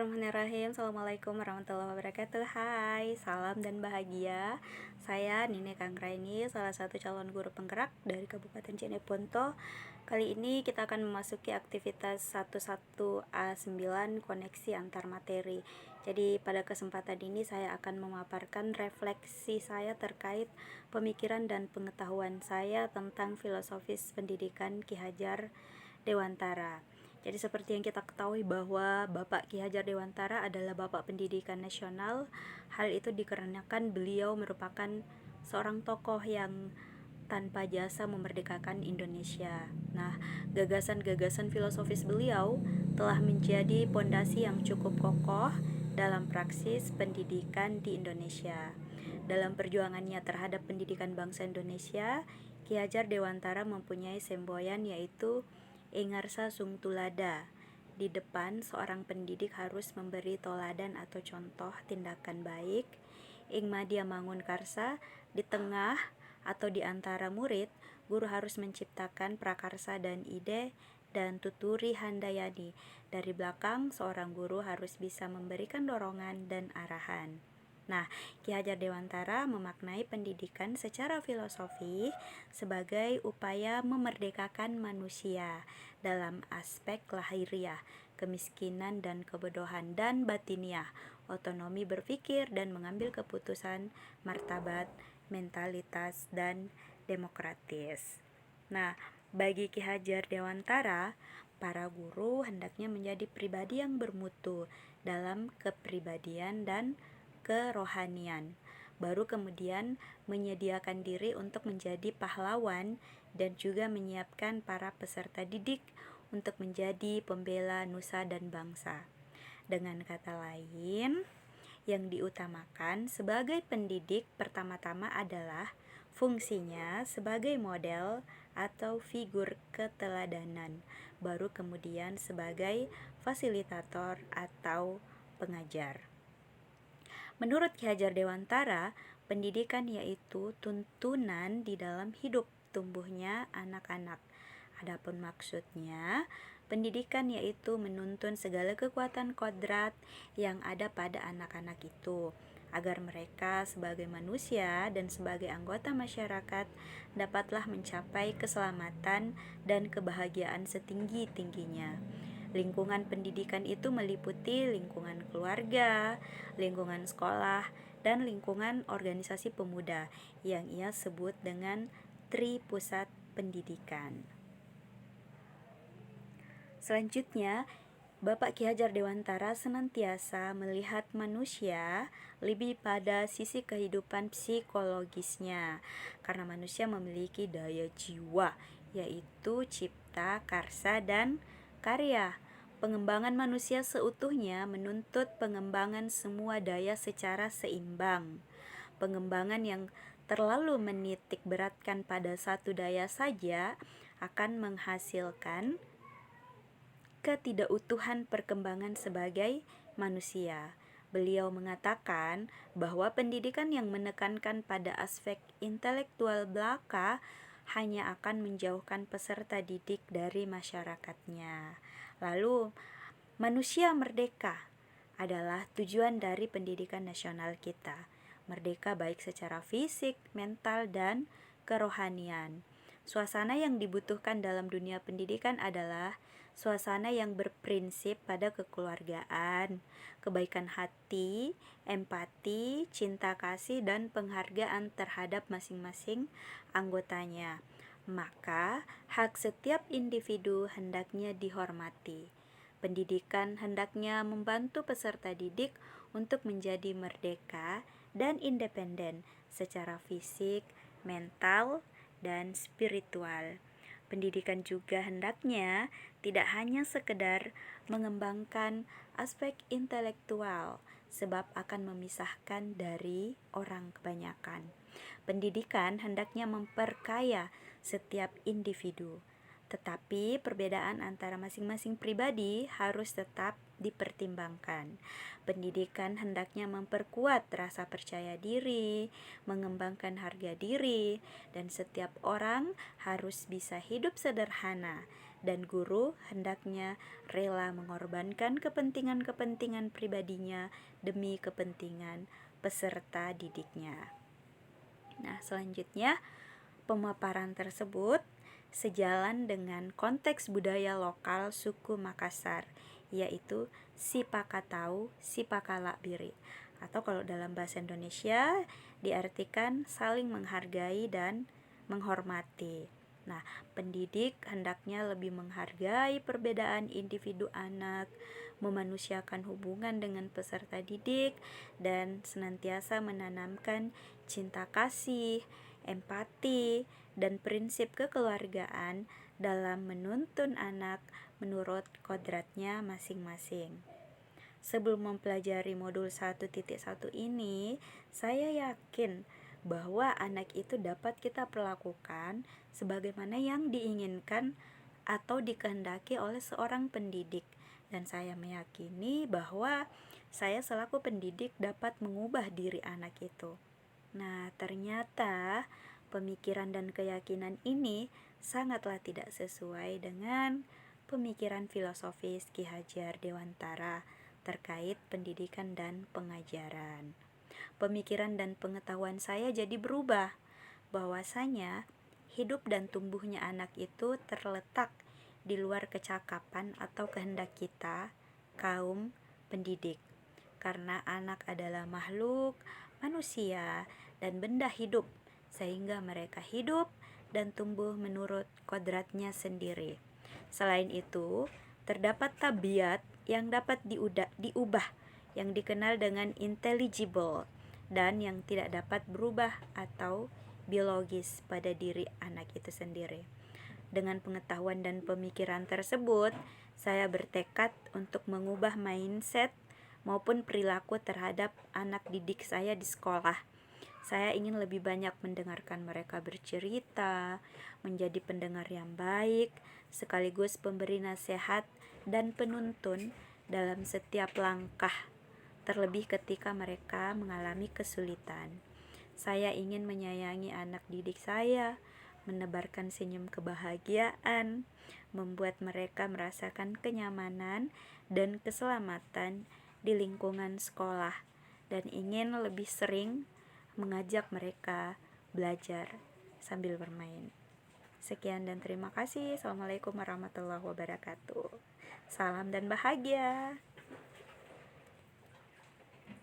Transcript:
Bismillahirrahmanirrahim. Assalamualaikum warahmatullahi wabarakatuh. Hai, salam dan bahagia. Saya Nine Kanggraini, salah satu calon guru penggerak dari Kabupaten Cilegonto. Kali ini kita akan memasuki aktivitas 11A9 koneksi antar materi. Jadi pada kesempatan ini saya akan memaparkan refleksi saya terkait pemikiran dan pengetahuan saya tentang filosofis pendidikan Ki Hajar Dewantara. Jadi seperti yang kita ketahui bahwa Bapak Ki Hajar Dewantara adalah Bapak Pendidikan Nasional. Hal itu dikarenakan beliau merupakan seorang tokoh yang tanpa jasa memerdekakan Indonesia. Nah, gagasan-gagasan filosofis beliau telah menjadi pondasi yang cukup kokoh dalam praksis pendidikan di Indonesia. Dalam perjuangannya terhadap pendidikan bangsa Indonesia, Ki Hajar Dewantara mempunyai semboyan yaitu Ingarsa Sung Tulada. Di depan, seorang pendidik harus memberi toladan atau contoh tindakan baik. Ing Madya Mangun Karsa, di tengah atau di antara murid, guru harus menciptakan prakarsa dan ide dan tuturi handayani. Dari belakang, seorang guru harus bisa memberikan dorongan dan arahan. Nah, Ki Hajar Dewantara memaknai pendidikan secara filosofi sebagai upaya memerdekakan manusia dalam aspek lahiriah, kemiskinan dan kebodohan, dan batiniah, otonomi berpikir dan mengambil keputusan, martabat, mentalitas, dan demokratis. Nah, bagi Ki Hajar Dewantara, para guru hendaknya menjadi pribadi yang bermutu dalam kepribadian dan kerohanian, baru kemudian menyediakan diri untuk menjadi pahlawan dan juga menyiapkan para peserta didik untuk menjadi pembela nusa dan bangsa. Dengan kata lain, yang diutamakan sebagai pendidik pertama-tama adalah fungsinya sebagai model atau figur keteladanan, baru kemudian sebagai fasilitator atau pengajar. Menurut Ki Hajar Dewantara, pendidikan yaitu tuntunan di dalam hidup tumbuhnya anak-anak. Adapun maksudnya, pendidikan yaitu menuntun segala kekuatan kodrat yang ada pada anak-anak itu, agar mereka sebagai manusia dan sebagai anggota masyarakat dapatlah mencapai keselamatan dan kebahagiaan setinggi-tingginya. Lingkungan pendidikan itu meliputi lingkungan keluarga, lingkungan sekolah, dan lingkungan organisasi pemuda yang ia sebut dengan Tri Pusat Pendidikan. Selanjutnya, Bapak Ki Hajar Dewantara senantiasa melihat manusia lebih pada sisi kehidupan psikologisnya, karena manusia memiliki daya jiwa, yaitu cipta, karsa, dan karya. Pengembangan manusia seutuhnya menuntut pengembangan semua daya secara seimbang. Pengembangan yang terlalu menitik beratkan pada satu daya saja akan menghasilkan ketidakutuhan perkembangan sebagai manusia. Beliau mengatakan bahwa pendidikan yang menekankan pada aspek intelektual belaka hanya akan menjauhkan peserta didik dari masyarakatnya. Lalu, manusia merdeka adalah tujuan dari pendidikan nasional kita. Merdeka baik secara fisik, mental, dan kerohanian. Suasana yang dibutuhkan dalam dunia pendidikan adalah suasana yang berprinsip pada kekeluargaan, kebaikan hati, empati, cinta kasih, dan penghargaan terhadap masing-masing anggotanya. Maka, hak setiap individu hendaknya dihormati. Pendidikan hendaknya membantu peserta didik untuk menjadi merdeka dan independen secara fisik, mental, dan spiritual. Pendidikan juga hendaknya tidak hanya sekedar mengembangkan aspek intelektual, sebab akan memisahkan dari orang kebanyakan. Pendidikan hendaknya memperkaya setiap individu, tetapi perbedaan antara masing-masing pribadi harus tetap dipertimbangkan. Pendidikan hendaknya memperkuat rasa percaya diri, mengembangkan harga diri, dan setiap orang harus bisa hidup sederhana dan guru hendaknya rela mengorbankan kepentingan-kepentingan pribadinya demi kepentingan peserta didiknya. Nah, selanjutnya pemaparan tersebut sejalan dengan konteks budaya lokal suku Makassar, yaitu sipakatau, sipakalakbiri, atau kalau dalam bahasa Indonesia diartikan saling menghargai dan menghormati. Nah, pendidik hendaknya lebih menghargai perbedaan individu anak, memanusiakan hubungan dengan peserta didik, dan senantiasa menanamkan cinta kasih, empati, dan prinsip kekeluargaan dalam menuntun anak menurut kodratnya masing-masing. Sebelum mempelajari modul 1.1 ini, saya yakin bahwa anak itu dapat kita perlakukan sebagaimana yang diinginkan atau dikehendaki oleh seorang pendidik. Dan saya meyakini bahwa saya selaku pendidik dapat mengubah diri anak itu. Nah, ternyata pemikiran dan keyakinan ini sangatlah tidak sesuai dengan pemikiran filosofis Ki Hajar Dewantara terkait pendidikan dan pengajaran. Pemikiran dan pengetahuan saya jadi berubah, bahwasanya hidup dan tumbuhnya anak itu terletak di luar kecakapan atau kehendak kita, kaum pendidik. Karena anak adalah makhluk, manusia, dan benda hidup, sehingga mereka hidup dan tumbuh menurut kodratnya sendiri. Selain itu, terdapat tabiat yang dapat diubah, yang dikenal dengan intelligible, dan yang tidak dapat berubah atau biologis pada diri anak itu sendiri. Dengan pengetahuan dan pemikiran tersebut, saya bertekad untuk mengubah mindset maupun perilaku terhadap anak didik saya di sekolah. Saya ingin lebih banyak mendengarkan mereka bercerita, menjadi pendengar yang baik, sekaligus pemberi nasihat dan penuntun dalam setiap langkah, terlebih ketika mereka mengalami kesulitan. Saya ingin menyayangi anak didik saya, menebarkan senyum kebahagiaan, membuat mereka merasakan kenyamanan dan keselamatan di lingkungan sekolah, dan ingin lebih sering mengajak mereka belajar sambil bermain. Sekian dan terima kasih. Assalamualaikum warahmatullahi wabarakatuh. Salam dan bahagia.